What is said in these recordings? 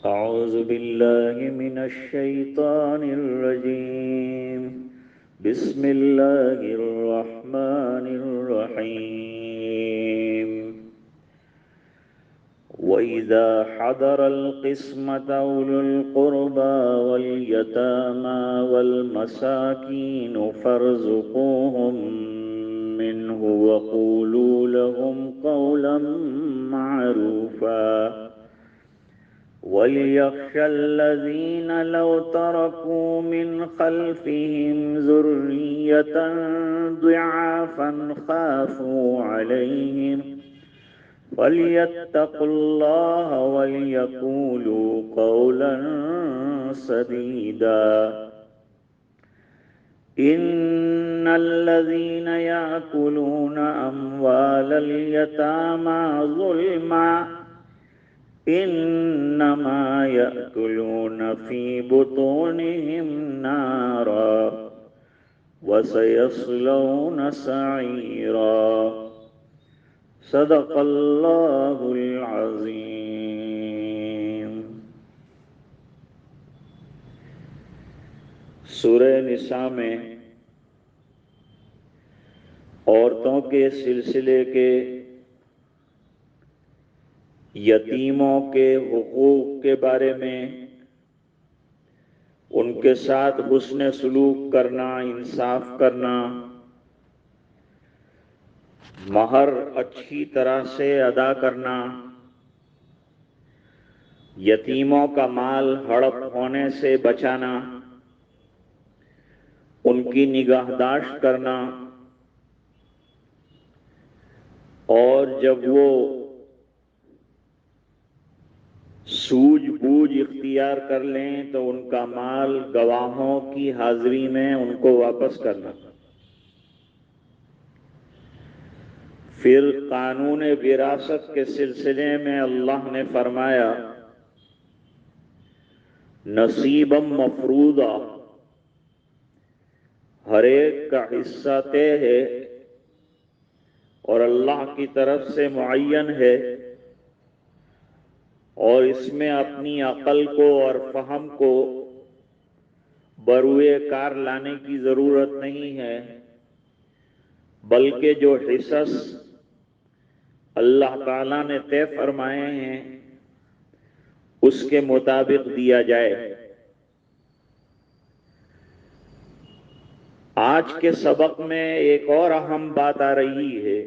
أعوذ بالله من الشيطان الرجيم. بسم الله الرحمن الرحيم. وإذا حضر القسمة أولو القربى واليتامى والمساكين فارزقوهم منه وقولوا لهم قولا معروفا وليخشى الذين لو تركوا من خلفهم ذرية ضعافا خافوا عليهم فليتقوا الله وليقولوا قولا سديدا. إن الذين يأكلون أموال اليتامى ظلما إنما يأكلون في بطونهم نارا وسيصلون سعيرا. صدق اللہ العظیم. سورہ نساء میں عورتوں کے سلسلے کے یتیموں کے حقوق کے بارے میں ان کے ساتھ حسن سلوک کرنا، انصاف کرنا، مہر اچھی طرح سے ادا کرنا، یتیموں کا مال ہڑپ ہونے سے بچانا، ان کی نگہداشت کرنا، اور جب وہ سوجھ بوجھ اختیار کر لیں تو ان کا مال گواہوں کی حاضری میں ان کو واپس کرنا. پھر قانون وراثت کے سلسلے میں اللہ نے فرمایا نصیبا مفروضا، ہر ایک کا حصہ طے ہے اور اللہ کی طرف سے معین ہے، اور اس میں اپنی عقل کو اور فہم کو بروئے کار لانے کی ضرورت نہیں ہے، بلکہ جو حصص اللہ تعالیٰ نے طے فرمائے ہیں اس کے مطابق دیا جائے. آج کے سبق میں ایک اور اہم بات آ رہی ہے،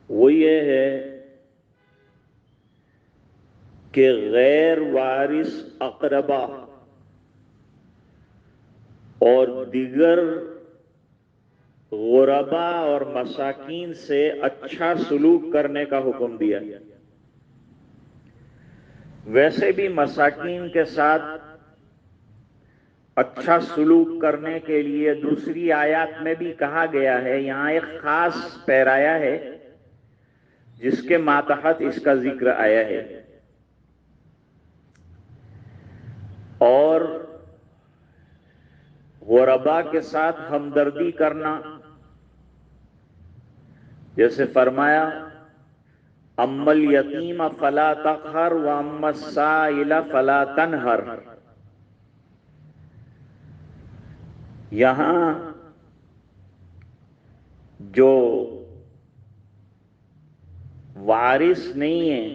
وہ یہ ہے کہ غیر وارث اقربا اور دیگر غربا اور مساکین سے اچھا سلوک کرنے کا حکم دیا. ویسے بھی مساکین کے ساتھ اچھا سلوک کرنے کے لیے دوسری آیات میں بھی کہا گیا ہے. یہاں ایک خاص پیرایا ہے جس کے ماتحت اس کا ذکر آیا ہے. اور غربا کے ساتھ ہمدردی کرنا، جیسے فرمایا اما الیتیم فلا تقہر واما السائل فلا تنہر. یہاں جو وارث نہیں ہیں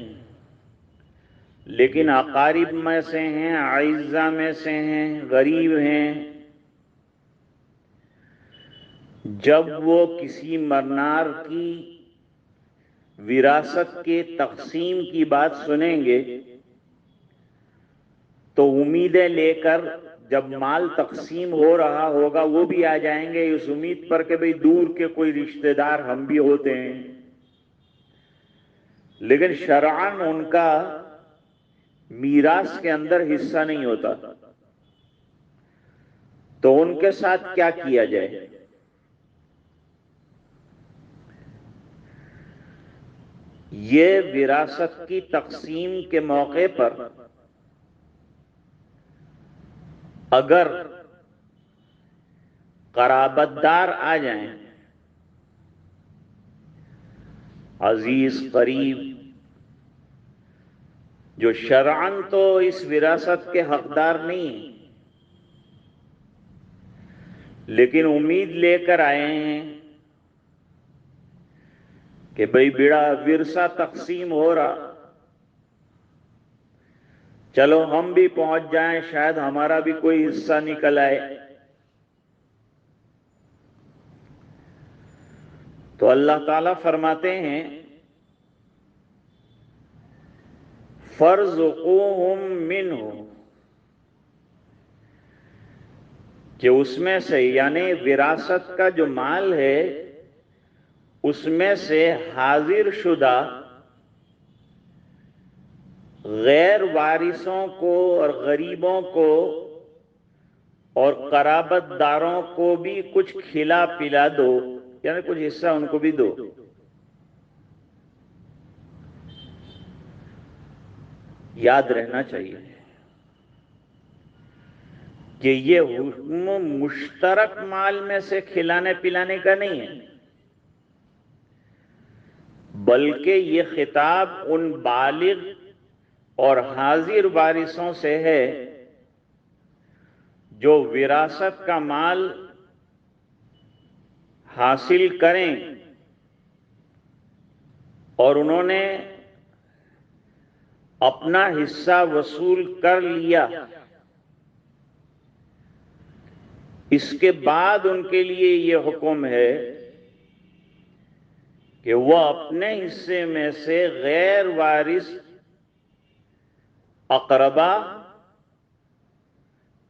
لیکن اقارب میں سے ہیں، اعزہ میں سے ہیں، غریب ہیں، جب وہ کسی مرنار کی وراثت کے تقسیم کی بات سنیں گے تو امیدیں لے کر جب مال تقسیم ہو رہا ہوگا وہ بھی آ جائیں گے، اس امید پر کہ بھئی دور کے کوئی رشتہ دار ہم بھی ہوتے ہیں، لیکن شرعاً ان کا میراث کے اندر حصہ نہیں ہوتا. تو ان کے ساتھ کیا کیا جائے؟ یہ وراثت کی تقسیم کے موقع پر اگر قرابت دار آ جائیں، عزیز قریب، جو شرعن تو اس وراثت کے حقدار نہیں ہیں، لیکن امید لے کر آئے ہیں کہ بھئی بڑا ورثہ تقسیم ہو رہا، چلو ہم بھی پہنچ جائیں، شاید ہمارا بھی کوئی حصہ نکل آئے۔ تو اللہ تعالیٰ فرماتے ہیں فَارْزُقُوهُم مِّنْهُ، کہ اس میں سے یعنی وراثت کا جو مال ہے اس میں سے حاضر شدہ غیر وارثوں کو اور غریبوں کو اور قرابت داروں کو بھی کچھ کھلا پلا دو، یعنی کچھ حصہ ان کو بھی دو۔ یاد رہنا چاہیے کہ یہ حکم مشترک مال میں سے کھلانے پلانے کا نہیں ہے، بلکہ یہ خطاب ان بالغ اور حاضر وارثوں سے ہے جو وراثت کا مال حاصل کریں اور انہوں نے اپنا حصہ وصول کر لیا، اس کے بعد ان کے لیے یہ حکم ہے کہ وہ اپنے حصے میں سے غیر وارث اقربا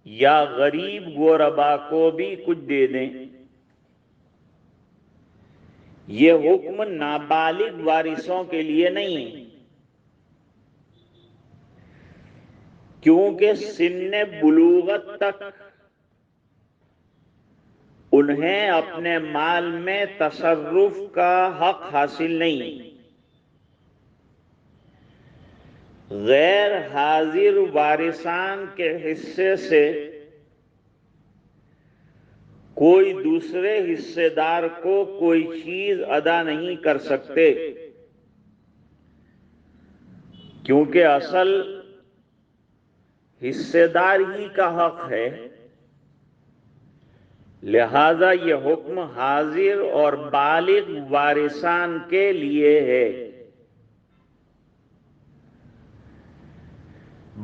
یا غریب غربا کو بھی کچھ دے دیں۔ یہ حکم نابالغ وارثوں کے لیے نہیں ہے، کیونکہ سن بلوغت تک انہیں اپنے مال میں تصرف کا حق حاصل نہیں۔ غیر حاضر وارثان کے حصے سے کوئی دوسرے حصے دار کو کوئی چیز ادا نہیں کر سکتے، کیونکہ اصل حصے دار ہی کا حق ہے، لہذا یہ حکم حاضر اور بالغ وارثان کے لیے ہے۔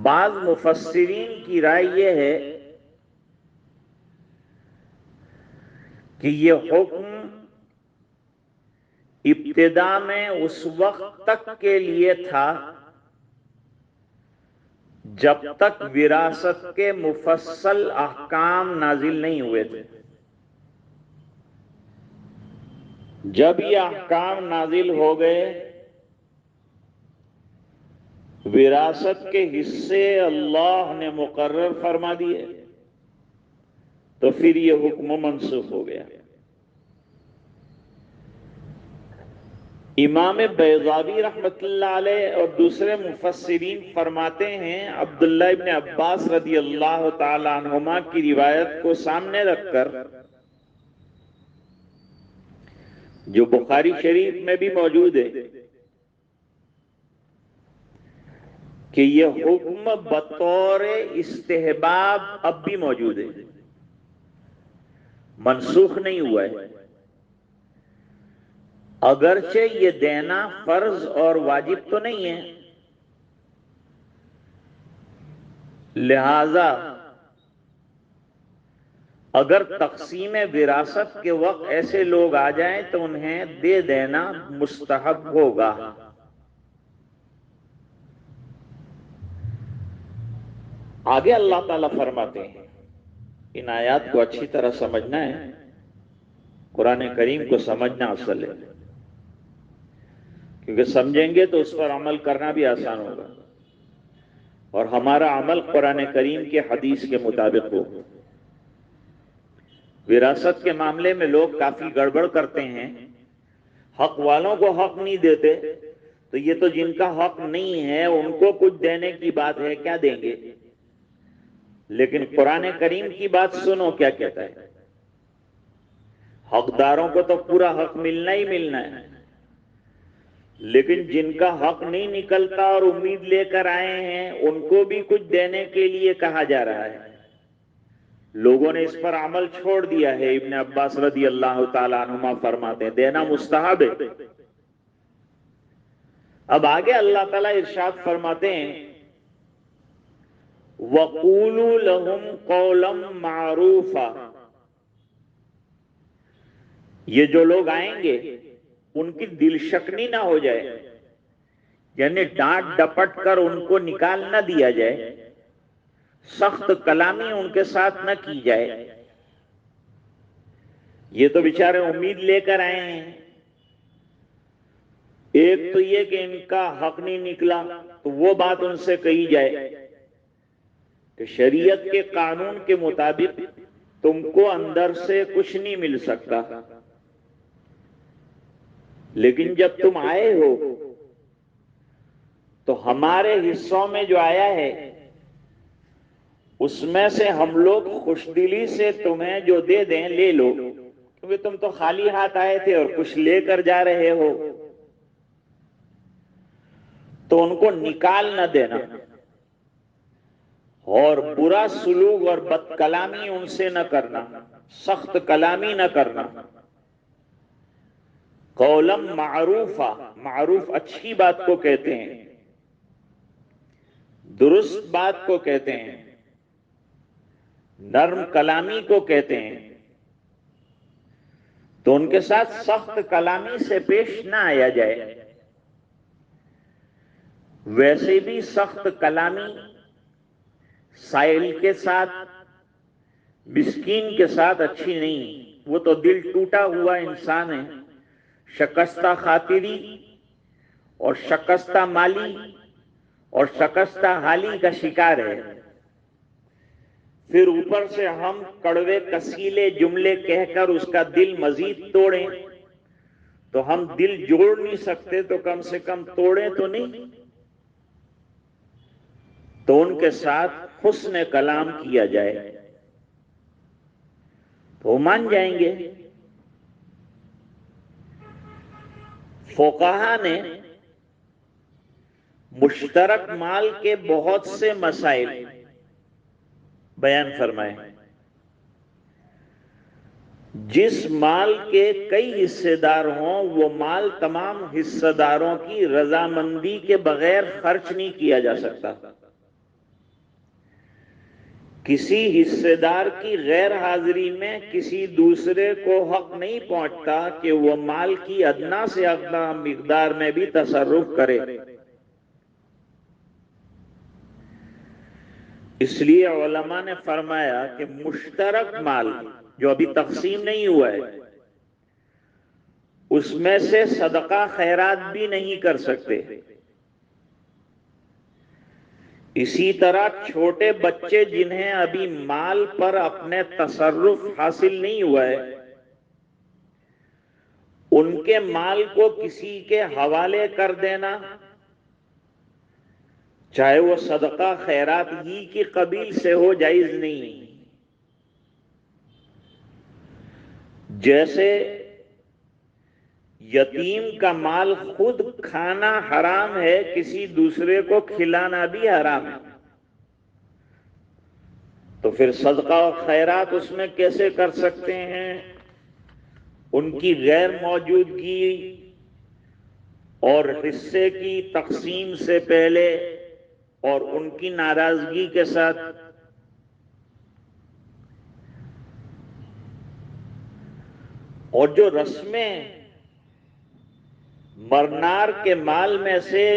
بعض مفسرین کی رائے یہ ہے کہ یہ حکم ابتدا میں اس وقت تک کے لیے تھا جب تک وراثت کے مفصل احکام نازل نہیں ہوئے تھے۔ جب یہ احکام نازل ہو گئے، وراثت کے حصے اللہ نے مقرر فرما دیے، تو پھر یہ حکم منسوخ ہو گیا۔ امام بیضاوی رحمت اللہ علیہ اور دوسرے مفسرین فرماتے ہیں، عبداللہ ابن عباس رضی اللہ تعالی عنہما کی روایت کو سامنے رکھ کر، جو بخاری شریف میں بھی موجود ہے، کہ یہ حکم بطور استحباب اب بھی موجود ہے، منسوخ نہیں ہوا ہے۔ اگرچہ یہ دینا فرض اور واجب تو نہیں ہے، لہذا اگر تقسیم وراثت کے وقت ایسے لوگ آ جائیں تو انہیں دے دینا مستحب ہوگا۔ آگے اللہ تعالیٰ فرماتے ہیں، ان آیات کو اچھی طرح سمجھنا ہے، قرآن کریم کو سمجھنا اصل ہے، کیونکہ سمجھیں گے تو اس پر عمل کرنا بھی آسان ہوگا، اور ہمارا عمل قرآن کریم کے حدیث کے مطابق ہو۔ وراثت کے معاملے میں لوگ کافی گڑبڑ کرتے ہیں، حق والوں کو حق نہیں دیتے، تو یہ تو جن کا حق نہیں ہے ان کو کچھ دینے کی بات ہے، کیا دیں گے؟ لیکن قرآن کریم کی بات سنو کیا کہتا ہے، حقداروں کو تو پورا حق ملنا ہی ملنا ہے۔ لیکن جن کا حق نہیں نکلتا اور امید لے کر آئے ہیں ان کو بھی کچھ دینے کے لیے کہا جا رہا ہے۔ لوگوں نے اس پر عمل چھوڑ دیا ہے۔ ابن عباس رضی اللہ تعالیٰ عنہما فرماتے ہیں دینا مستحب ہے۔ اب آگے اللہ تعالیٰ ارشاد فرماتے ہیں وَقُولُوا لَهُمْ قَوْلًا مَعْرُوفًا، یہ جو لوگ آئیں گے ان کی دل شکنی نہ ہو جائے، یعنی ڈانٹ ڈپٹ کر ان کو نکال نہ دیا جائے، سخت کلامی ان کے ساتھ نہ کی جائے۔ یہ تو بیچارے امید لے کر آئے ہیں، ایک تو یہ کہ ان کا حق نہیں نکلا تو وہ بات ان سے کہی جائے کہ شریعت کے قانون کے مطابق تم کو اندر سے کچھ نہیں مل سکتا، لیکن جب تم آئے ہو تو ہمارے حصوں میں جو آیا ہے اس میں سے ہم لوگ خوش دلی سے تمہیں جو دے دیں لے لو، کیونکہ تم تو خالی ہاتھ آئے تھے اور کچھ لے کر جا رہے ہو، تو ان کو نکال نہ دینا اور برا سلوک اور بد کلامی ان سے نہ کرنا، سخت کلامی نہ کرنا۔ قولم معروفا، معروف اچھی بات کو کہتے ہیں، درست بات کو کہتے ہیں، نرم کلامی کو کہتے ہیں، تو ان کے ساتھ سخت کلامی سے پیش نہ آیا جائے۔ ویسے بھی سخت کلامی سائل کے ساتھ، مسکین کے ساتھ اچھی نہیں، وہ تو دل ٹوٹا ہوا انسان ہے، شکستہ خاطری اور شکستہ مالی اور شکستہ حالی کا شکار ہے۔ پھر اوپر سے ہم کڑوے کسیلے جملے کہہ کر اس کا دل مزید توڑیں، تو ہم دل جوڑ نہیں سکتے تو کم سے کم توڑیں تو نہیں۔ تو ان کے ساتھ حسن کلام کیا جائے تو وہ مان جائیں گے۔ فقہا نے مشترک مال کے بہت سے مسائل بیان فرمائے۔ جس مال کے کئی حصے دار ہوں وہ مال تمام حصہ داروں کی رضامندی کے بغیر خرچ نہیں کیا جا سکتا۔ کسی حصے دار کی غیر حاضری میں کسی دوسرے کو حق نہیں پہنچتا کہ وہ مال کی ادنا سے ادنا مقدار میں بھی تصرف کرے۔ اس لیے علماء نے فرمایا کہ مشترک مال جو ابھی تقسیم نہیں ہوا ہے اس میں سے صدقہ خیرات بھی نہیں کر سکتے۔ اسی طرح چھوٹے بچے جنہیں ابھی مال پر اپنے تصرف حاصل نہیں ہوا ہے ان کے مال کو کسی کے حوالے کر دینا، چاہے وہ صدقہ خیرات ہی کی قبیل سے ہو، جائز نہیں۔ جیسے یتیم کا مال خود کھانا حرام ہے، کسی دوسرے کو کھلانا بھی حرام ہے، تو پھر صدقہ و خیرات اس میں کیسے کر سکتے ہیں؟ ان کی غیر موجودگی اور حصے کی تقسیم سے پہلے اور ان کی ناراضگی کے ساتھ۔ اور جو رسمیں مرنار کے مال میں سے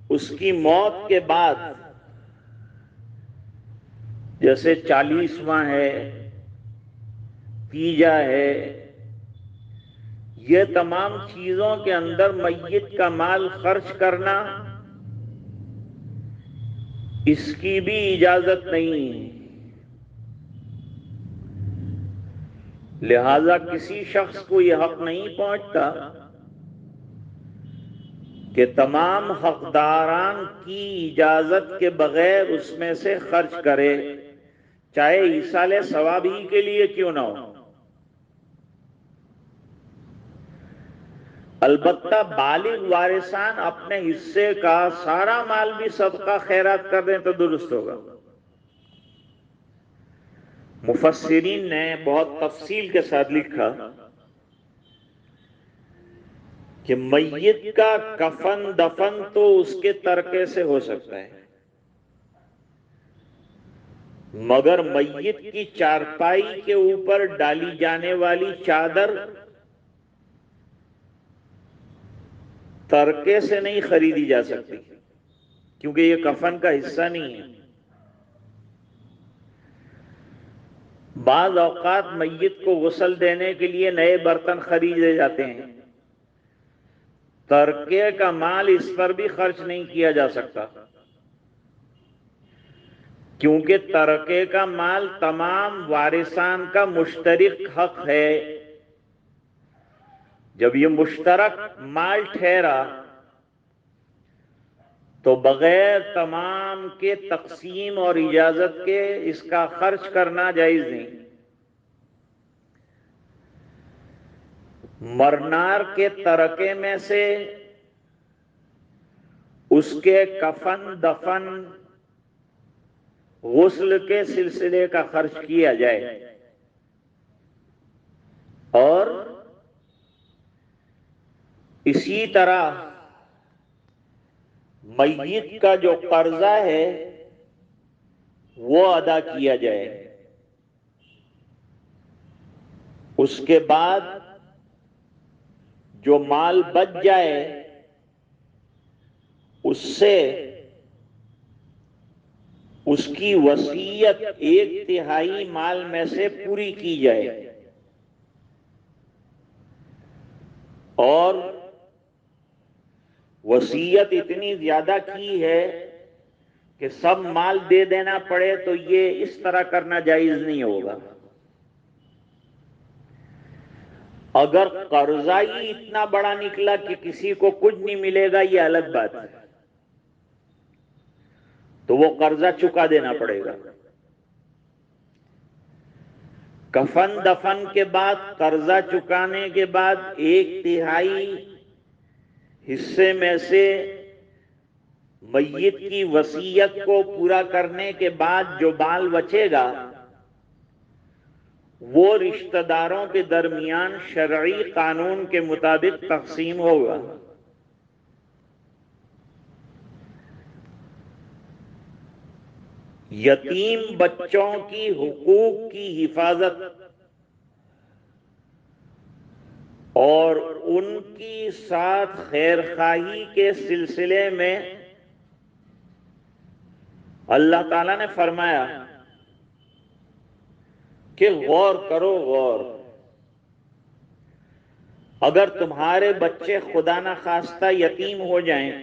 اس کی موت کے بعد، جیسے 40واں ہے، تیجا ہے، یہ تمام چیزوں کے اندر میت کا مال خرچ کرنا اس کی بھی اجازت نہیں، لہذا کسی شخص کو یہ حق نہیں پہنچتا کہ تمام حقداران کی اجازت کے بغیر اس میں سے خرچ کرے، چاہے ایصال ثواب ہی کے لیے کیوں نہ ہو۔ البتہ بالغ وارثان اپنے حصے کا سارا مال بھی صدقہ خیرات کر دیں تو درست ہوگا۔ مفسرین نے بہت تفصیل کے ساتھ لکھا کہ میت کا کفن دفن تو اس کے ترکے سے ہو سکتا ہے، مگر میت کی چارپائی کے اوپر ڈالی جانے والی چادر ترکے سے نہیں خریدی جا سکتی، کیونکہ یہ کفن کا حصہ نہیں ہے۔ بعض اوقات میت کو غسل دینے کے لیے نئے برتن خریدے جاتے ہیں، ترکے کا مال اس پر بھی خرچ نہیں کیا جا سکتا، کیونکہ ترکے کا مال تمام وارثان کا مشترک حق ہے۔ جب یہ مشترک مال ٹھہرا تو بغیر تمام کے تقسیم اور اجازت کے اس کا خرچ کرنا جائز نہیں۔ مرنار کے ترکے میں سے اس کے کفن دفن غسل کے سلسلے کا خرچ کیا جائے، اور اسی طرح میت کا جو قرضہ ہے وہ ادا کیا جائے۔ اس کے بعد جو مال بچ جائے اس سے اس کی وصیت 1/3 مال میں سے پوری کی جائے، اور وصیت اتنی زیادہ کی ہے کہ سب مال دے دینا پڑے تو یہ اس طرح کرنا جائز نہیں ہوگا۔ اگر قرضہ ہی اتنا بڑا نکلا کہ کسی کو کچھ نہیں ملے گا، یہ الگ بات ہے، تو وہ قرضہ چکا دینا پڑے گا۔ کفن دفن کے بعد قرضہ چکانے کے بعد 1/3 حصے میں سے میت کی وصیت کو پورا کرنے کے بعد جو مال بچے گا وہ رشتہ داروں کے درمیان شرعی قانون کے مطابق تقسیم ہوگا۔ یتیم بچوں کی حقوق کی حفاظت اور ان کی ساتھ خیر خواہی کے سلسلے میں اللہ تعالیٰ نے فرمایا کہ غور کرو غور۔ اگر تمہارے بچے خدا نخواستہ یتیم ہو جائیں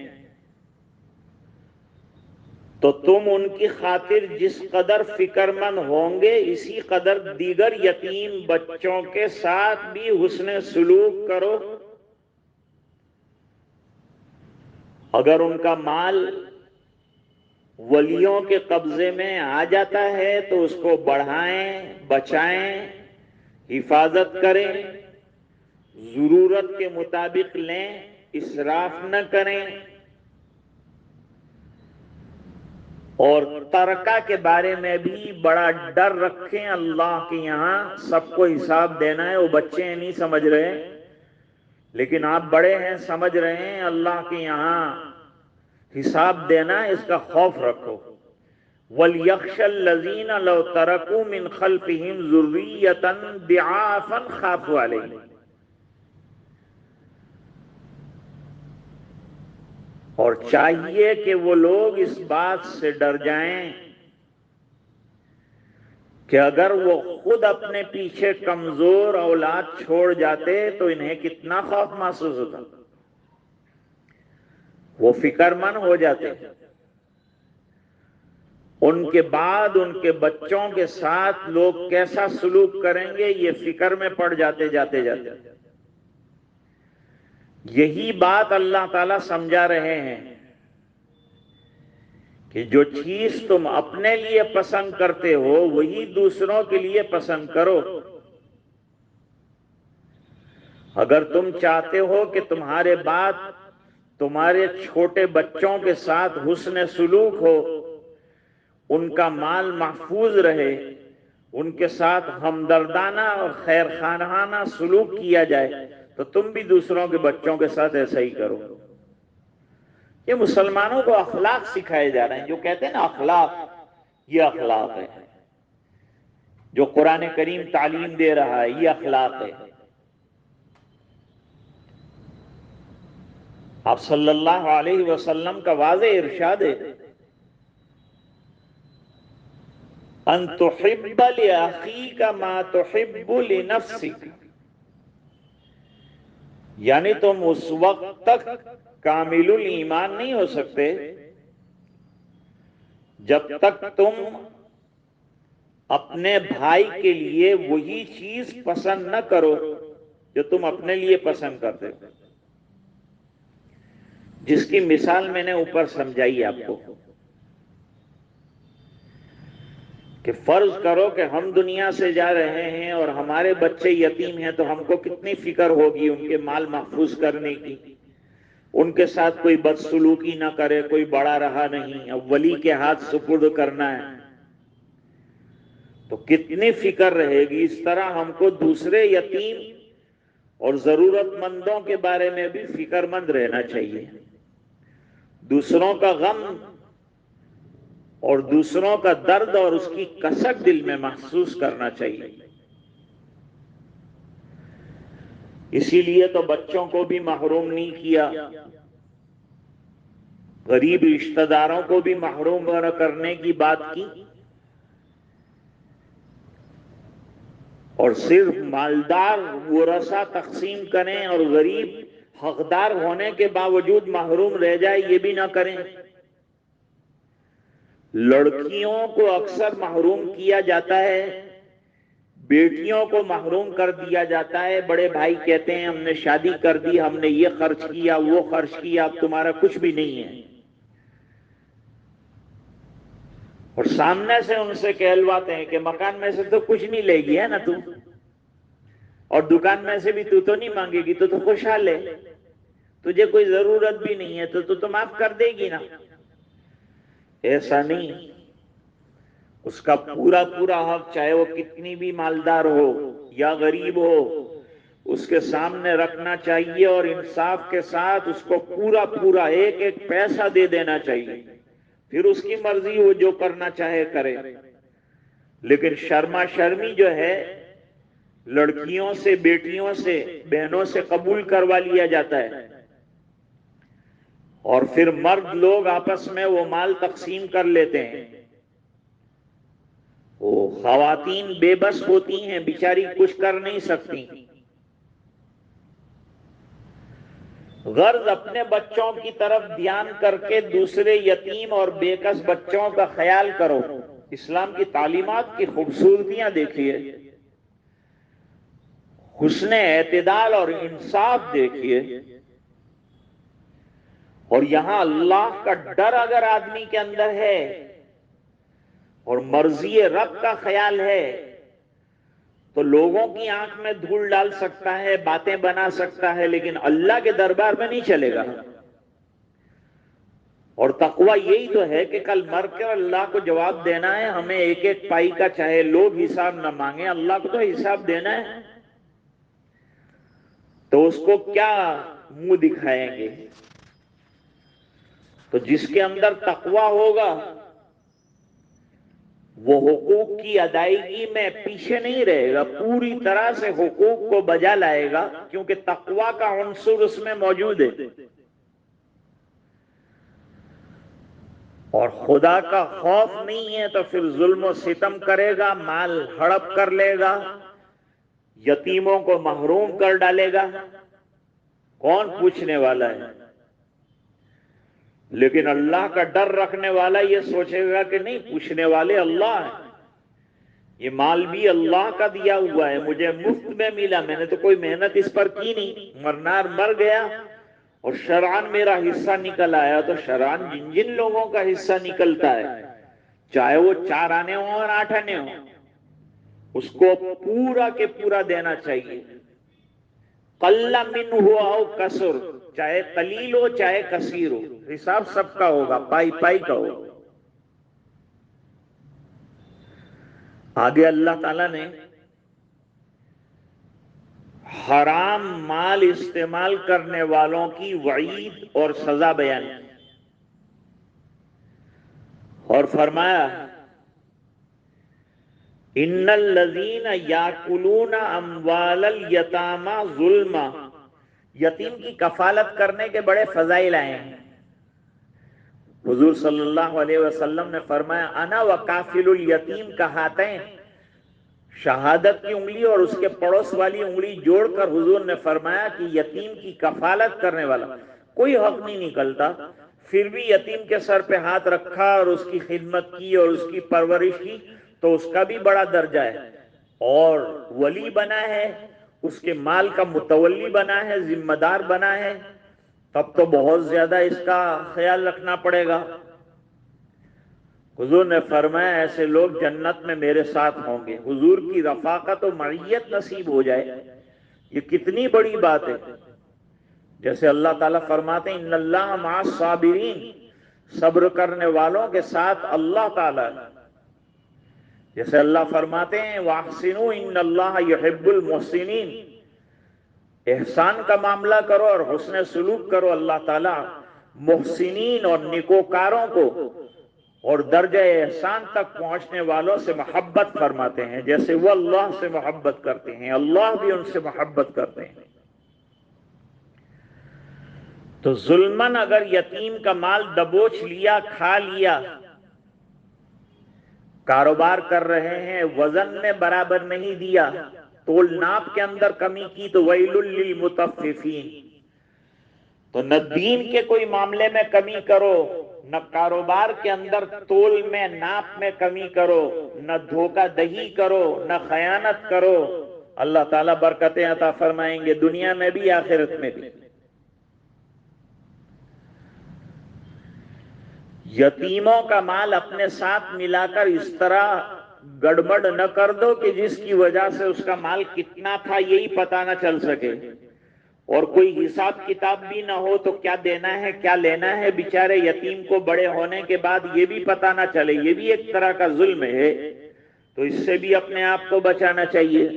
تو تم ان کی خاطر جس قدر فکر مند ہوں گے اسی قدر دیگر یتیم بچوں کے ساتھ بھی حسن سلوک کرو۔ اگر ان کا مال ولیوں کے قبضے میں آ جاتا ہے تو اس کو بڑھائیں، بچائیں، حفاظت کریں، ضرورت کے مطابق لیں، اسراف نہ کریں، اور ترکہ کے بارے میں بھی بڑا ڈر رکھیں۔ اللہ کے یہاں سب کو حساب دینا ہے، وہ بچے ہیں نہیں سمجھ رہے، لیکن آپ بڑے ہیں سمجھ رہے ہیں، اللہ کے یہاں حساب دینا ہے، اس کا خوف رکھو۔ وَلْيَخْشَ الَّذِينَ لَوْ تَرَكُوا مِنْ خَلْفِهِمْ ذُرِّيَّةً ضِعَافًا خَافُوا عَلَيْهِمْ۔ اور چاہیے کہ وہ لوگ اس بات سے ڈر جائیں کہ اگر وہ خود اپنے پیچھے کمزور اولاد چھوڑ جاتے تو انہیں کتنا خوف محسوس ہوتا، وہ فکر مند ہو جاتے، ان کے بعد ان کے بچوں کے ساتھ لوگ کیسا سلوک کریں گے یہ فکر میں پڑ جاتے جاتے جاتے۔ یہی بات اللہ تعالیٰ سمجھا رہے ہیں کہ جو چیز تم اپنے لیے پسند کرتے ہو وہی دوسروں کے لیے پسند کرو۔ اگر تم چاہتے ہو کہ تمہارے بعد تمہارے چھوٹے بچوں کے ساتھ حسن سلوک ہو، ان کا مال محفوظ رہے، ان کے ساتھ ہمدردانہ اور خیر خواہانہ سلوک کیا جائے، تو تم بھی دوسروں کے بچوں کے ساتھ ایسا ہی کرو۔ یہ مسلمانوں کو اخلاق سکھائے جا رہے ہیں، جو کہتے ہیں نا اخلاق، یہ اخلاق ہے جو قرآن کریم تعلیم دے رہا ہے، یہ اخلاق ہے۔ آپ صلی اللہ علیہ وسلم کا واضح ارشاد ہے، ان تحب لأخیک ما تحب لنفسک، یعنی تم اس وقت تک کامل الایمان نہیں ہو سکتے جب تک تم اپنے بھائی کے لیے وہی چیز پسند نہ کرو جو تم اپنے لیے پسند کرتے ہو، جس کی مثال میں نے اوپر سمجھائی آپ کو، کہ فرض کرو کہ ہم دنیا سے جا رہے ہیں اور ہمارے بچے یتیم ہیں، تو ہم کو کتنی فکر ہوگی ان کے مال محفوظ کرنے کی، ان کے ساتھ کوئی بدسلوکی نہ کرے، کوئی بڑا رہا نہیں، اب ولی کے ہاتھ سپرد کرنا ہے تو کتنی فکر رہے گی۔ اس طرح ہم کو دوسرے یتیم اور ضرورت مندوں کے بارے میں بھی فکر مند رہنا چاہیے، دوسروں کا غم اور دوسروں کا درد اور اس کی کسک دل میں محسوس کرنا چاہیے۔ اسی لیے تو بچوں کو بھی محروم نہیں کیا، غریب رشتہ داروں کو بھی محروم کرنے کی بات کی، اور صرف مالدار ورثہ تقسیم کریں اور غریب حقدار ہونے کے باوجود محروم رہ جائے، یہ بھی نہ کریں۔ لڑکیوں کو اکثر محروم کیا جاتا ہے، بیٹیوں کو محروم کر دیا جاتا ہے، بڑے بھائی کہتے ہیں ہم نے شادی کر دی، ہم نے یہ خرچ کیا وہ خرچ کیا، اب تمہارا کچھ بھی نہیں ہے، اور سامنے سے ان سے کہلواتے ہیں کہ مکان میں سے تو کچھ نہیں لے گی ہے نا تو، اور دکان میں سے بھی تو نہیں مانگے گی، تو خوشحال ہے، تجھے کوئی ضرورت بھی نہیں ہے تو معاف کر دے گی نا۔ ایسا نہیں، اس کا پورا پورا حق، چاہے وہ کتنی بھی مالدار ہو یا غریب ہو، اس کے سامنے رکھنا چاہیے، اور انصاف کے ساتھ اس کو پورا پورا ایک ایک پیسہ دے دینا چاہیے، پھر اس کی مرضی وہ جو کرنا چاہے کرے۔ لیکن شرما شرمی جو ہے لڑکیوں سے، بیٹیوں سے، بہنوں سے قبول کروا لیا جاتا ہے، اور پھر مرد لوگ آپس میں وہ مال تقسیم کر لیتے ہیں۔ وہ خواتین بے بس ہوتی ہیں، بیچاری کچھ کر نہیں سکتی۔ غرض اپنے بچوں کی طرف دھیان کر کے دوسرے یتیم اور بے کس بچوں کا خیال کرو۔ اسلام کی تعلیمات کی خوبصورتیاں دیکھیے، حسن اعتدال اور انصاف دیکھیے، اور یہاں اللہ کا ڈر اگر آدمی کے اندر ہے اور مرضی رب کا خیال ہے تو لوگوں کی آنکھ میں دھول ڈال سکتا ہے، باتیں بنا سکتا ہے، لیکن اللہ کے دربار میں نہیں چلے گا۔ اور تقوی یہی تو ہے کہ کل مر کر اللہ کو جواب دینا ہے، ہمیں ایک ایک پائی کا چاہے لوگ حساب نہ مانگیں، اللہ کو تو حساب دینا ہے، تو اس کو کیا منہ دکھائیں گے؟ تو جس کے اندر تقوی ہوگا وہ حقوق کی ادائیگی میں پیچھے نہیں رہے گا، پوری طرح سے حقوق کو بجا لائے گا، کیونکہ تقوی کا عنصر اس میں موجود ہے۔ اور خدا کا خوف نہیں ہے تو پھر ظلم و ستم کرے گا، مال ہڑپ کر لے گا، یتیموں کو محروم کر ڈالے گا، کون پوچھنے والا ہے؟ لیکن اللہ کا ڈر رکھنے والا یہ سوچے گا کہ نہیں، پوچھنے والے اللہ ہیں، یہ مال بھی اللہ کا دیا ہوا ہے، مجھے مفت میں ملا، میں نے تو کوئی محنت اس پر کی نہیں، مرنار مر گیا اور شرعاً میرا حصہ نکل آیا، تو شرعاً جن جن لوگوں کا حصہ نکلتا ہے، چاہے وہ 4 آنے ہوں اور 8 آنے ہوں، اس کو پورا کے پورا دینا چاہیے۔ قل منہ او کسر، چاہے قلیل ہو چاہے کثیر ہو، حساب سب کا ہوگا، پائی پائی کا ہوگا۔ آگے اللہ تعالیٰ نے حرام مال استعمال کرنے والوں کی وعید اور سزا بیان کی اور فرمایا ان الذین یاکلون اموال الیتامی ظلما، یتیم کی کفالت کرنے کے بڑے فضائل آئے ہیں۔ حضور صلی اللہ علیہ وسلم نے فرمایا انا وکافل الیتیم کہاتین، شہادت کی انگلی اور اس کے پڑوس والی انگلی جوڑ کر حضور نے فرمایا کہ یتیم کی کفالت کرنے والا کوئی حق نہیں نکلتا، پھر بھی یتیم کے سر پہ ہاتھ رکھا اور اس کی خدمت کی اور اس کی پرورش کی تو اس کا بھی بڑا درجہ ہے، اور ولی بنا ہے، اس کے مال کا متولی بنا ہے، ذمہ دار بنا ہے، تب تو بہت زیادہ اس کا خیال رکھنا پڑے گا۔ حضور نے فرمایا ایسے لوگ جنت میں میرے ساتھ ہوں گے، حضور کی رفاقت و معیت نصیب ہو جائے، یہ کتنی بڑی بات ہے۔ جیسے اللہ تعالیٰ فرماتے ہیں ان اللہ مع الصابرین، صبر کرنے والوں کے ساتھ اللہ تعالیٰ ہے۔ جیسے اللہ فرماتے ہیں وَأَحْسِنُوا إِنَّ اللَّهَ يُحِبُّ الْمُحْسِنِينَ، احسان کا معاملہ کرو اور حسن سلوک کرو، اللہ تعالیٰ محسنین اور نیکوکاروں کو اور درجہ احسان تک پہنچنے والوں سے محبت فرماتے ہیں، جیسے وہ اللہ سے محبت کرتے ہیں اللہ بھی ان سے محبت کرتے ہیں۔ تو ظلمن اگر یتیم کا مال دبوچ لیا، کھا لیا، کاروبار کر رہے ہیں وزن میں برابر نہیں دیا، تول ناپ کے اندر کمی کی تو ویل للمطففین، تو نہ دین کے کوئی معاملے میں کمی کرو، نہ کاروبار کے اندر تول میں ناپ میں کمی کرو، نہ دھوکہ دہی کرو، نہ خیانت کرو، اللہ تعالیٰ برکتیں عطا فرمائیں گے دنیا میں بھی آخرت میں بھی۔ یتیموں کا مال اپنے ساتھ ملا کر اس طرح گڑبڑ نہ کر دو کہ جس کی وجہ سے اس کا مال کتنا تھا یہی پتہ نہ چل سکے، اور کوئی حساب کتاب بھی نہ ہو تو کیا دینا ہے کیا لینا ہے، بیچارے یتیم کو بڑے ہونے کے بعد یہ بھی پتہ نہ چلے، یہ بھی ایک طرح کا ظلم ہے، تو اس سے بھی اپنے آپ کو بچانا چاہیے۔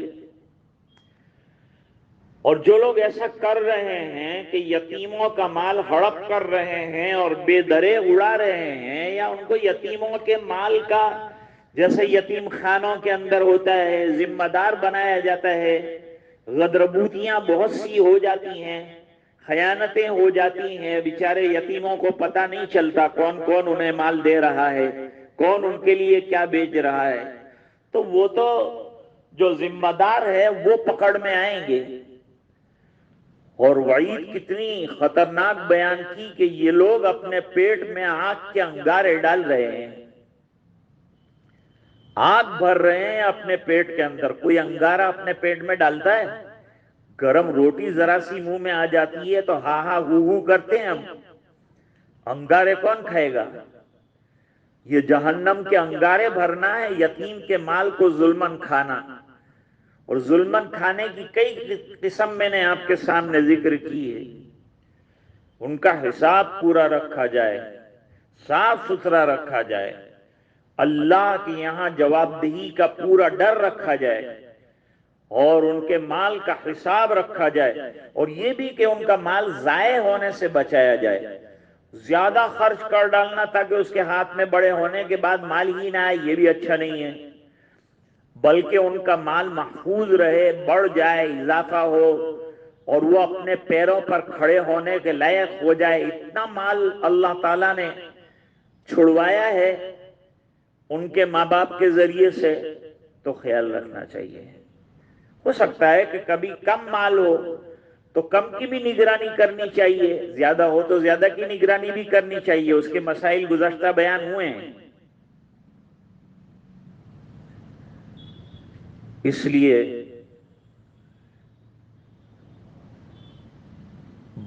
اور جو لوگ ایسا کر رہے ہیں کہ یتیموں کا مال ہڑپ کر رہے ہیں اور بے درے اڑا رہے ہیں، یا ان کو یتیموں کے مال کا جیسے یتیم خانوں کے اندر ہوتا ہے ذمہ دار بنایا جاتا ہے، غدربوتیاں بہت سی ہو جاتی ہیں، خیانتیں ہو جاتی ہیں، بیچارے یتیموں کو پتہ نہیں چلتا کون کون انہیں مال دے رہا ہے، کون ان کے لیے کیا بیچ رہا ہے، تو وہ تو جو ذمہ دار ہے وہ پکڑ میں آئیں گے۔ اور وعید کتنی خطرناک بیان کی کہ یہ لوگ اپنے پیٹ میں آگ کے انگارے ڈال رہے ہیں، آگ بھر رہے ہیں اپنے پیٹ کے اندر۔ کوئی انگارہ اپنے پیٹ میں ڈالتا ہے؟ گرم روٹی ذرا سی منہ میں آ جاتی ہے تو ہا ہا ہو ہو کرتے ہیں ہم، انگارے کون کھائے گا؟ یہ جہنم کے انگارے بھرنا ہے، یتیم کے مال کو ظلمن کھانا، اور ظلمن کھانے کی کئی قسم میں نے آپ کے سامنے ذکر کی ہے۔ ان کا حساب پورا رکھا جائے، صاف ستھرا رکھا جائے، اللہ کے یہاں جواب دہی کا پورا ڈر رکھا جائے، اور ان کے مال کا حساب رکھا جائے، اور یہ بھی کہ ان کا مال ضائع ہونے سے بچایا جائے۔ زیادہ خرچ کر ڈالنا تاکہ اس کے ہاتھ میں بڑے ہونے کے بعد مال ہی نہ آئے، یہ بھی اچھا نہیں ہے، بلکہ ان کا مال محفوظ رہے، بڑھ جائے، اضافہ ہو، اور وہ اپنے پیروں پر کھڑے ہونے کے لائق ہو جائے۔ اتنا مال اللہ تعالیٰ نے چھڑوایا ہے ان کے ماں باپ کے ذریعے سے، تو خیال رکھنا چاہیے۔ ہو سکتا ہے کہ کبھی کم مال ہو تو کم کی بھی نگرانی کرنی چاہیے، زیادہ ہو تو زیادہ کی نگرانی بھی کرنی چاہیے، اس کے مسائل گزشتہ بیان ہوئے ہیں۔ اس لیے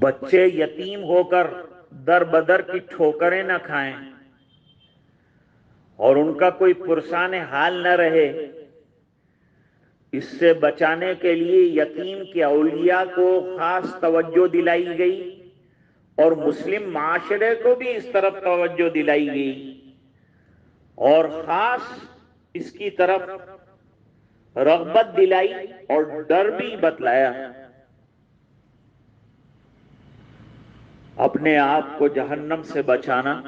بچے یتیم ہو کر در بدر کی ٹھوکریں نہ کھائیں اور ان کا کوئی پرسان حال نہ رہے، اس سے بچانے کے لیے یتیم کے اولیاء کو خاص توجہ دلائی گئی اور مسلم معاشرے کو بھی اس طرف توجہ دلائی گئی اور خاص اس کی طرف رغبت دلائی اور ڈر بھی بتلایا اپنے آپ کو جہنم سے بچانا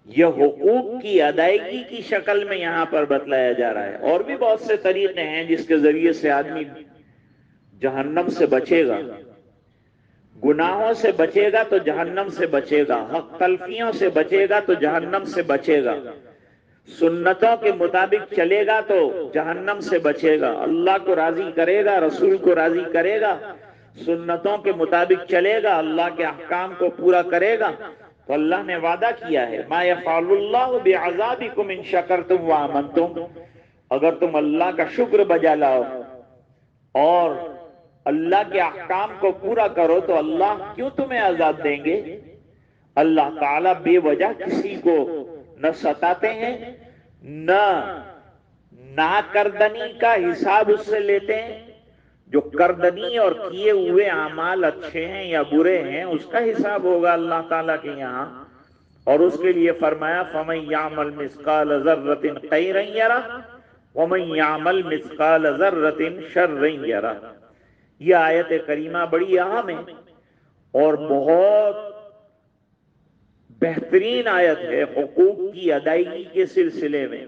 یہ حقوق کی ادائیگی کی شکل میں یہاں پر بتلایا جا رہا ہے. اور بھی بہت سے طریقے ہیں جس کے ذریعے سے آدمی جہنم سے بچے گا. گناہوں سے بچے گا تو جہنم سے بچے گا, حق تلفیوں سے بچے گا تو جہنم سے بچے گا, سنتوں کے مطابق چلے گا تو جہنم سے بچے گا, اللہ کو راضی کرے گا, رسول کو راضی کرے گا, سنتوں کے مطابق چلے گا, اللہ کے احکام کو پورا کرے گا تو اللہ نے وعدہ کیا ہے ما یفعل اللہ بعذابکم ان شکرتم وآمنتم, اگر تم اللہ کا شکر بجا لاؤ اور اللہ کے احکام کو پورا کرو تو اللہ کیوں تمہیں عذاب دیں گے. اللہ تعالیٰ بے وجہ کسی کو نہ ستاتے ہیں نہ ناکردنی کا حساب اس سے لیتے ہیں. جو کردنی اور کیے ہوئے اعمال اچھے ہیں یا برے ہیں اس کا حساب ہوگا اللہ تعالیٰ کے یہاں. اور اس کے لیے فرمایا فَمَن يَعْمَلْ مِثْقَالَ ذَرَّةٍ خَيْرًا يَرَهُ وَمَن يَعْمَلْ مِثْقَالَ ذَرَّةٍ شَرًّا يَرَهُ. یہ آیت کریمہ بڑی اہم ہے اور بہت بہترین آیت ہے حقوق کی ادائیگی کے سلسلے میں.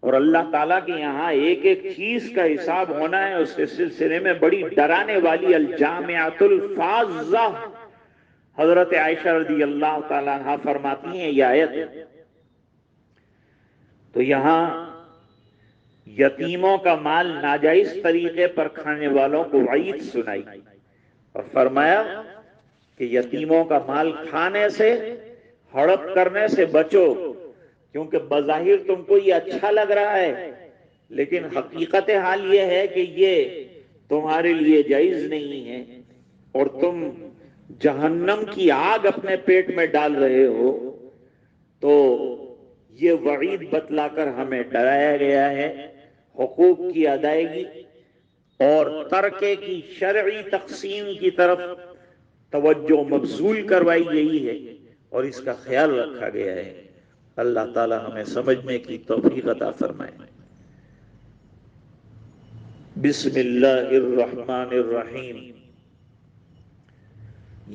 اور اللہ تعالیٰ کے یہاں ایک ایک چیز کا حساب ہونا ہے, اس کے سلسلے میں بڑی ڈرانے والی الجامعۃ الفاظہ حضرت عائشہ رضی اللہ تعالیٰ عنہ فرماتی ہیں یہ آیت ہے. تو یہاں یتیموں کا مال ناجائز طریقے پر کھانے والوں کو وعید سنائی اور فرمایا کہ یتیموں کا مال کھانے سے ہڑپ کرنے سے بچو, کیونکہ بظاہر تم کو یہ اچھا لگ رہا ہے لیکن حقیقت حال یہ ہے کہ یہ تمہارے لیے جائز نہیں ہے اور تم جہنم کی آگ اپنے پیٹ میں ڈال رہے ہو. تو یہ وعید بتلا کر ہمیں ڈرایا گیا ہے. حقوق کی ادائیگی اور ترکے کی شرعی تقسیم کی طرف توجہ مبذول کروائی گئی ہے اور اس کا خیال رکھا گیا ہے. اللہ تعالی ہمیں سمجھنے کی توفیق عطا فرمائے. بسم اللہ الرحمن الرحیم.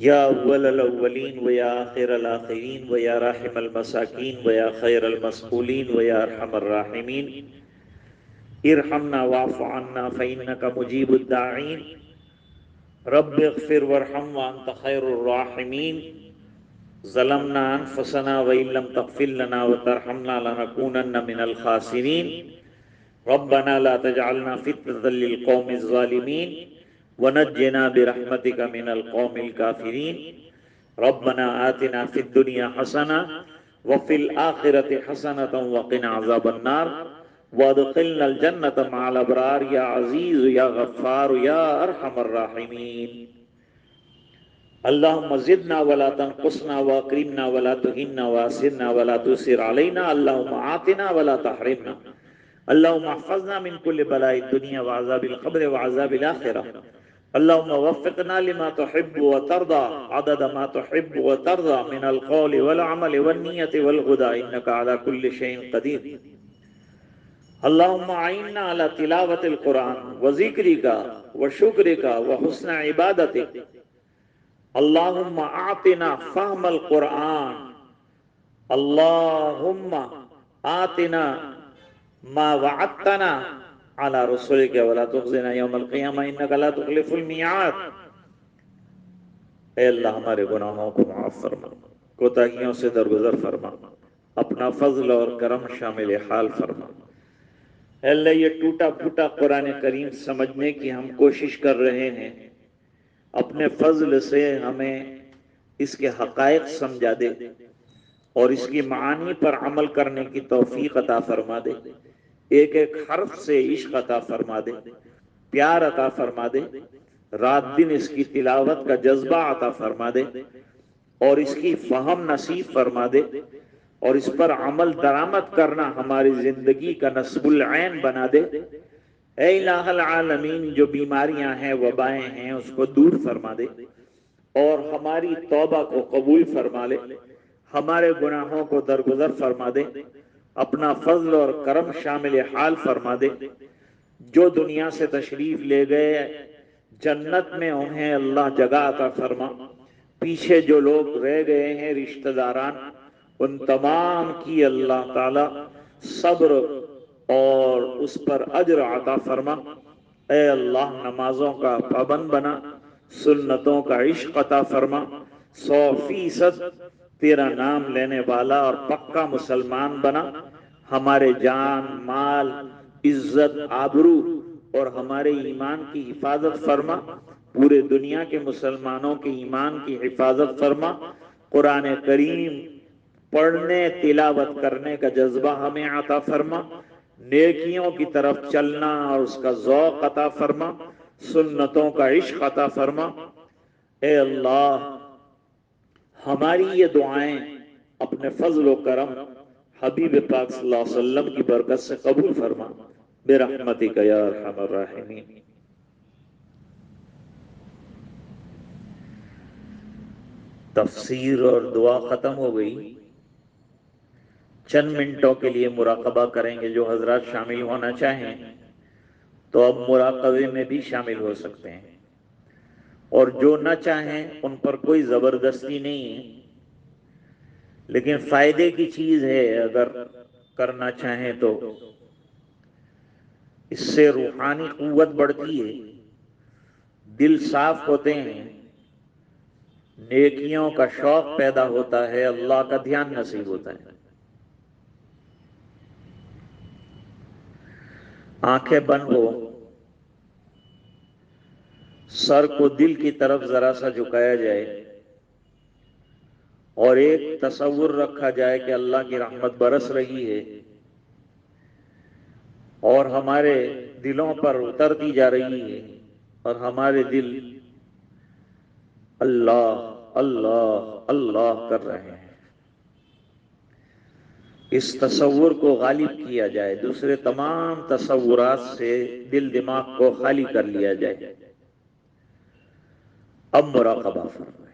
یا اول الاولین و یا آخر الاخرین و یا راحم المساکین و یا خیر المسئولین و یا ارحم الراحمین ارحمنا واعف عنا فإنك مجیب الداعین رب اغفر وارحم وانت خیر الراحمین ظلمنا انفسنا وإن لم تغفر لنا وترحمنا لنكونن من الخاسرین ربنا لا تجعلنا فتنة للقوم الظالمین ونجنا برحمتك من القوم الكافرین ربنا آتنا في الدنيا حسنة وفي الآخرة حسنة وقنا عذاب النار وادخلنا الجنة مع الأبرار يا عزيز يا غفار يا أرحم الراحمين. اللهم زدنا ولا تنقصنا واكرمنا ولا تهنا واسرنا ولا تسر علينا اللهم آتنا ولا تحرمنا اللهم احفظنا من كل بلاء الدنيا وعذاب القبر وعذاب الآخرة اللهم وفقنا لما تحب وترضى عدد ما تحب وترضى من القول والعمل والنية والغدى إنك على كل شيء قدير. اللهم أعنا على تلاوة القرآن وذكرك وشكرك وحسن عبادتك. اللهم أعطنا فهم القرآن اللهم آتنا ما وعدتنا على رسولك ولا تخزنا يوم القيامة إنك لا تخلف الميعاد. اے اللہ ہمارے گناہوں کو معاف فرما, کوتاہیوں سے درگزر فرما, اپنا فضل اور کرم شامل حال فرما. اے اللہ یہ ٹوٹا پھوٹا قرآن کریم سمجھنے کی ہم کوشش کر رہے ہیں, اپنے فضل سے ہمیں اس کے حقائق سمجھا دے اور اس کی معانی پر عمل کرنے کی توفیق عطا فرما دے. ایک ایک حرف سے عشق عطا فرما دے, پیار عطا فرما دے, رات دن اس کی تلاوت کا جذبہ عطا فرما دے اور اس کی فہم نصیب فرما دے اور اس پر عمل درآمد کرنا ہماری زندگی کا نصب العین بنا دے. اے الہ العالمین جو بیماریاں ہیں وبائیں ہیں اس کو دور فرما دے اور ہماری توبہ کو قبول فرما لے، ہمارے گناہوں کو درگزر فرما دے، اپنا فضل اور کرم شامل حال فرما دے۔ جو دنیا سے تشریف لے گئے جنت میں انہیں اللہ جگہ عطا فرما، پیچھے جو لوگ رہ گئے ہیں رشتہ داران ان تمام کی اللہ تعالی صبر اور اس پر اجر عطا فرما۔ اے اللہ نمازوں کا پابند بنا، سنتوں کا عشق عطا فرما، 100% تیرا نام لینے والا اور پکا مسلمان بنا، ہمارے جان مال عزت آبرو اور ہمارے ایمان کی حفاظت فرما، پورے دنیا کے مسلمانوں کے ایمان کی حفاظت فرما، قرآن کریم پڑھنے تلاوت کرنے کا جذبہ ہمیں عطا فرما، نیکیوں کی طرف چلنا اور اس کا ذوق عطا فرما، سنتوں کا عشق عطا فرما۔ اے اللہ ہماری یہ دعائیں اپنے فضل و کرم حبیب پاک صلی اللہ علیہ وسلم کی برکت سے قبول فرما برحمتک یا ارحم الراحمین۔ تفسیر اور دعا ختم ہو گئی، چند منٹوں کے لیے مراقبہ کریں گے۔ جو حضرات شامل ہونا چاہیں تو اب مراقبے میں بھی شامل ہو سکتے ہیں، اور جو نہ چاہیں ان پر کوئی زبردستی نہیں ہے، لیکن فائدے کی چیز ہے، اگر کرنا چاہیں تو اس سے روحانی قوت بڑھتی ہے، دل صاف ہوتے ہیں، نیکیوں کا شوق پیدا ہوتا ہے، اللہ کا دھیان نصیب ہوتا ہے۔ آنکھیں بند ہو، سر کو دل کی طرف ذرا سا جھکایا جائے اور ایک تصور رکھا جائے کہ اللہ کی رحمت برس رہی ہے اور ہمارے دلوں پر اترتی جا رہی ہے، اور ہمارے دل اللہ اللہ اللہ کر رہے ہیں۔ اس تصور کو غالب کیا جائے، دوسرے تمام تصورات سے دل دماغ کو خالی کر لیا جائے۔ اب مراقبہ فرمائیں۔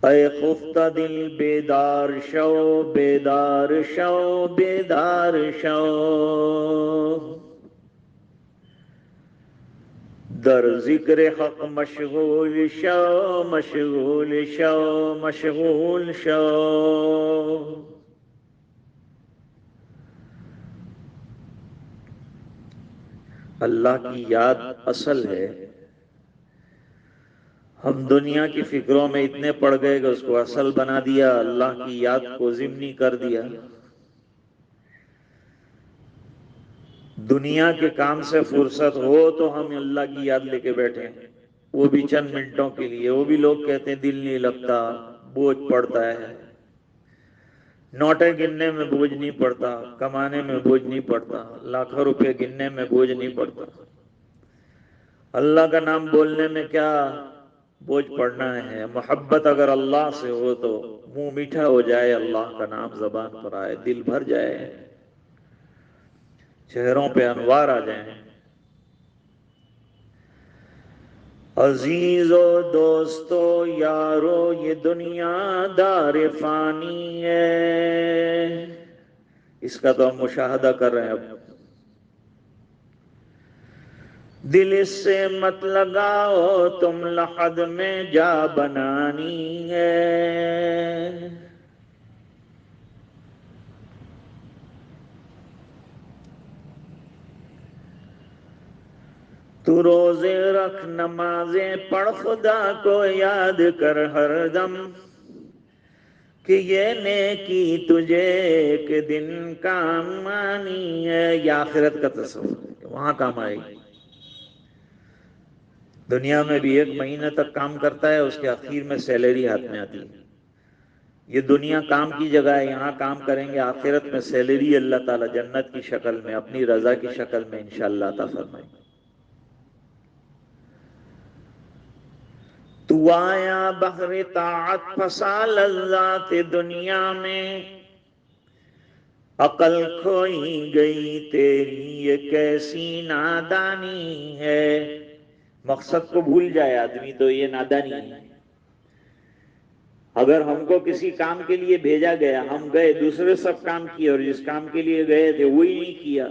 اے خفتہ دل بیدار شو، بیدار شو، بیدار شو، در ذکر حق مشغول شو، مشغول شو، مشغول شو۔ اللہ کی یاد اصل ہے، ہم دنیا کی فکروں میں اتنے پڑ گئے کہ اس کو اصل بنا دیا، اللہ کی یاد کو ضمنی کر دیا۔ دنیا کے کام سے فرصت ہو تو ہم اللہ کی یاد لے کے بیٹھیں، وہ بھی چند منٹوں کے لیے۔ وہ بھی لوگ کہتے ہیں دل نہیں لگتا، بوجھ پڑتا ہے۔ نوٹیں گننے میں بوجھ نہیں پڑتا، کمانے میں بوجھ نہیں پڑتا، لاکھوں روپے گننے میں بوجھ نہیں پڑتا، اللہ کا نام بولنے میں کیا بوجھ پڑنا ہے۔ محبت اگر اللہ سے ہو تو منہ میٹھا ہو جائے، اللہ کا نام زبان پر آئے، دل بھر جائے، چہروں پہ انوار آ جائیں۔ عزیز و دوستو یارو یہ دنیا دار فانی ہے، اس کا تو ہم مشاہدہ کر رہے ہیں۔ اب دل اس سے مت لگاؤ تم لحد میں جا بنانی ہے، تو روزے رکھ نمازیں پڑھ خدا کو یاد کر ہر دم، کہ یہ نیکی تجھے ایک دن کام آنی ہے۔ یہ آخرت کا تصور ہے، وہاں کام آئے گی۔ دنیا میں بھی ایک مہینہ تک کام کرتا ہے، اس کے اخیر میں سیلری ہاتھ میں آتی ہے۔ یہ دنیا کام کی جگہ ہے، یہاں کام کریں گے، آخرت میں سیلری اللہ تعالی جنت کی شکل میں، اپنی رضا کی شکل میں انشاءاللہ عطا فرمائیں گے۔ تو آیا بحر طاعت پھنسا لذات دنیا میں، عقل کھوئی گئی تیری یہ کیسی نادانی ہے۔ مقصد کو بھول جائے آدمی تو یہ نادانی ہے۔ اگر ہم کو کسی کام کے لیے بھیجا گیا، ہم گئے، دوسرے سب کام کیے اور جس کام کے لیے گئے تھے وہی نہیں کیا،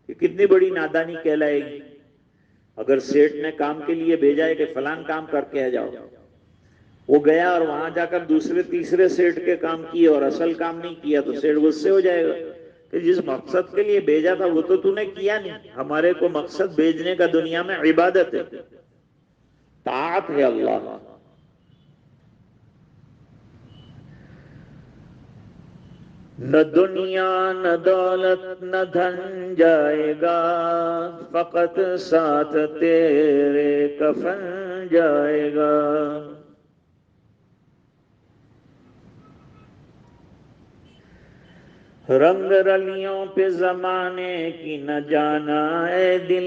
یہ کتنی بڑی نادانی کہلائے گی۔ اگر سیٹ نے کام کے لیے بھیجا ہے کہ فلان کام کر کے آ جاؤ، وہ گیا اور وہاں جا کر دوسرے تیسرے سیٹ کے کام کیے اور اصل کام نہیں کیا تو سیٹ غصے ہو جائے گا کہ جس مقصد کے لیے بھیجا تھا وہ تو نے کیا نہیں۔ ہمارے کو مقصد بھیجنے کا دنیا میں عبادت ہے، طاعت ہے اللہ۔ نہ دنیا نہ دولت نہ دھن جائے گا، فقط ساتھ تیرے کفن جائے گا۔ رنگ رلیوں پہ زمانے کی نہ جانا اے دل،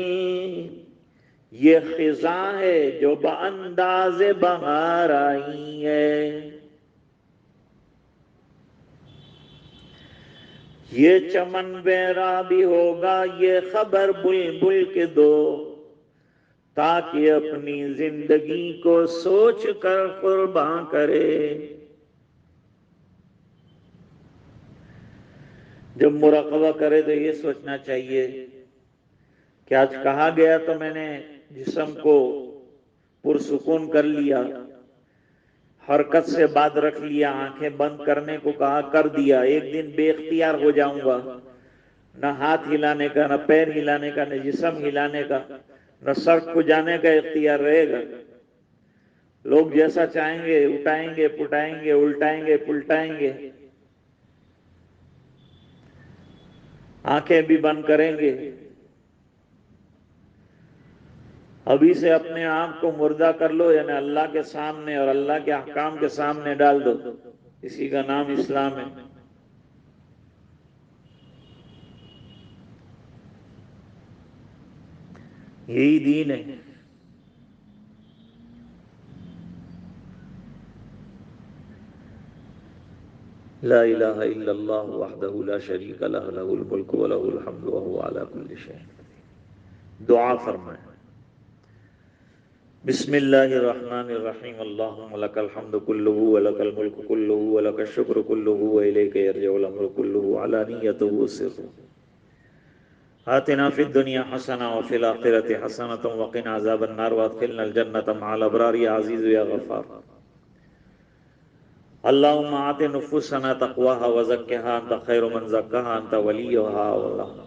یہ خزاں ہے جو بانداز بہار آئی ہے۔ یہ چمن بیرا بھی ہوگا یہ خبر بلبل کے دو، تاکہ اپنی زندگی کو سوچ کر قرباں کرے۔ جب مراقبہ کرے تو یہ سوچنا چاہیے کہ آج کہا گیا تو میں نے جسم کو پرسکون کر لیا، حرکت سے بعد رکھ لیا، آنکھیں بند کرنے کو کہا کر دیا، ایک دن بے اختیار ہو جاؤں گا، نہ ہاتھ ہلانے کا، نہ پیر ہلانے کا، نہ جسم ہلانے کا، نہ سر کھجانے کا اختیار رہے گا۔ لوگ جیسا چاہیں گے اٹھائیں گے، پٹائیں گے، الٹائیں گے، پلٹائیں گے، آنکھیں بھی بند کریں گے۔ ابھی سے اپنے آپ کو مردہ کر لو، یعنی اللہ کے سامنے اور اللہ کے احکام کے سامنے ڈال دو، اسی کا نام اسلام ہے۔ یہی دین ہے۔ لا الہ الا اللہ وحدہ لا شریک لہ، لہ الملک ولہ الحمد وہو علی کل شیء قدیر۔ دعا فرمائیں۔ بسم اللہ الرحمن الرحیم، اللہم لک الحمد کلہ ولک الملک کلہ ولک الشکر کلہ والیک یرجع الامر کلہ علانیتہ وسرہ۔ آتنا فی الدنیا حسنہ وفی الآخرۃ حسنۃ وقنا عذاب النار وادخلنا الجنۃ مع الابرار یا عزیز یا غفار۔ اللہم آت نفوسنا تقواها وزکها انت خیر من زکاها انت ولیها مولاها۔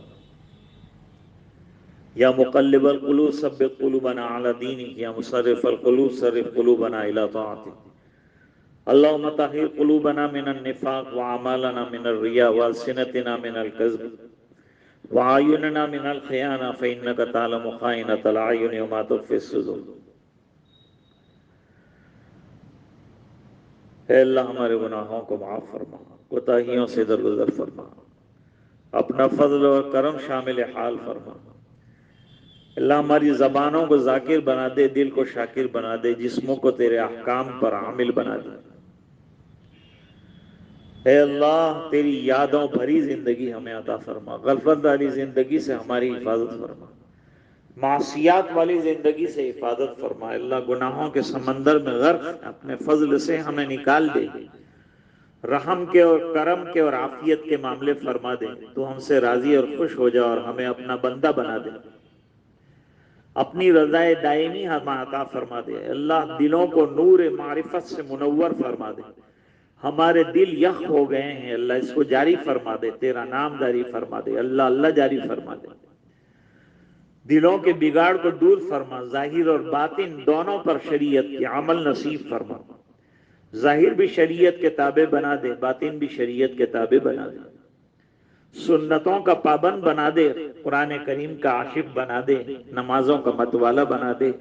یا مقلب القلوب ثبت قلوبنا علی دینک، یا مصرف القلوب صرف قلوبنا الی طاعتک۔ اللہم طہر قلوبنا من النفاق واعمالنا من الریا والسنتنا من الكذب وعیوننا من الخیانہ فإنک تعلم خائنۃ الأعین وما تخفی الصدور۔ اے اللہ ہمارے گناہوں کو معاف فرما، کوتاہیوں سے درگزر فرما، اپنا فضل اور کرم شامل حال فرما۔ اللہ ہماری زبانوں کو ذاکر بنا دے، دل کو شاکر بنا دے، جسموں کو تیرے احکام پر عامل بنا دے۔ اے اللہ تیری یادوں بھری زندگی ہمیں عطا فرما، غفلت والی زندگی سے ہماری حفاظت فرما، معصیات والی زندگی سے حفاظت فرما۔ اللہ گناہوں کے سمندر میں غرق اپنے فضل سے ہمیں نکال دے، رحم کے اور کرم کے اور عافیت کے معاملے فرما دے۔ تو ہم سے راضی اور خوش ہو جا اور ہمیں اپنا بندہ بنا دے، اپنی رضا دائمی ہمیں عطا فرما دے۔ اللہ دلوں کو نور معرفت سے منور فرما دے۔ ہمارے دل یخ ہو گئے ہیں، اللہ اس کو جاری فرما دے، تیرا نام جاری فرما دے، اللہ اللہ جاری فرما دے۔ دلوں کے بگاڑ کو دور فرما، ظاہر اور باطن دونوں پر شریعت کی عمل نصیب فرما۔ ظاہر بھی شریعت کے تابع بنا دے، باطن بھی شریعت کے تابع بنا دے۔ سنتوں کا پابند بنا دے، قرآن کریم کا عاشق بنا دے، نمازوں کا متوالا بنا دے،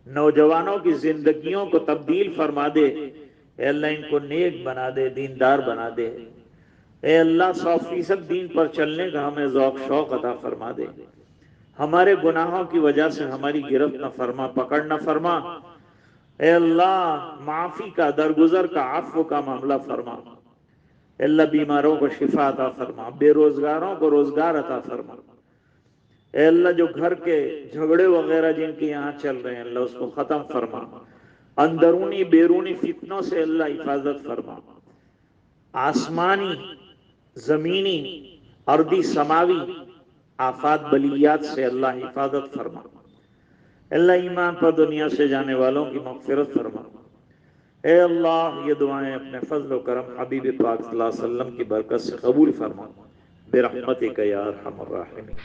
نوجوانوں کی زندگیوں کو تبدیل فرما دے۔ اے اللہ ان کو نیک بنا دے، دیندار بنا دے۔ اے اللہ 100% دین پر چلنے کا ہمیں ذوق شوق عطا فرما دے۔ ہمارے گناہوں کی وجہ سے ہماری گرفت نہ فرما، پکڑ نہ فرما۔ اے اللہ معافی کا، درگزر کا، عفو کا معاملہ فرما۔ اللہ بیماروں کو شفا عطا فرما، بے روزگاروں کو روزگار عطا فرما، اے اللہ جو گھر کے جھگڑے وغیرہ جن کے یہاں چل رہے ہیں اللہ اس کو ختم فرما، اندرونی بیرونی فتنوں سے اللہ حفاظت فرما، آسمانی زمینی ارضی سماوی آفات بلیات سے اللہ حفاظت فرما، اللہ ایمان پر دنیا سے جانے والوں کی مغفرت فرما، اے اللہ یہ دعائیں اپنے فضل و کرم حبیب پاک صلی اللہ علیہ وسلم کی برکت سے قبول فرما برحمتک یا ارحم الراحمین۔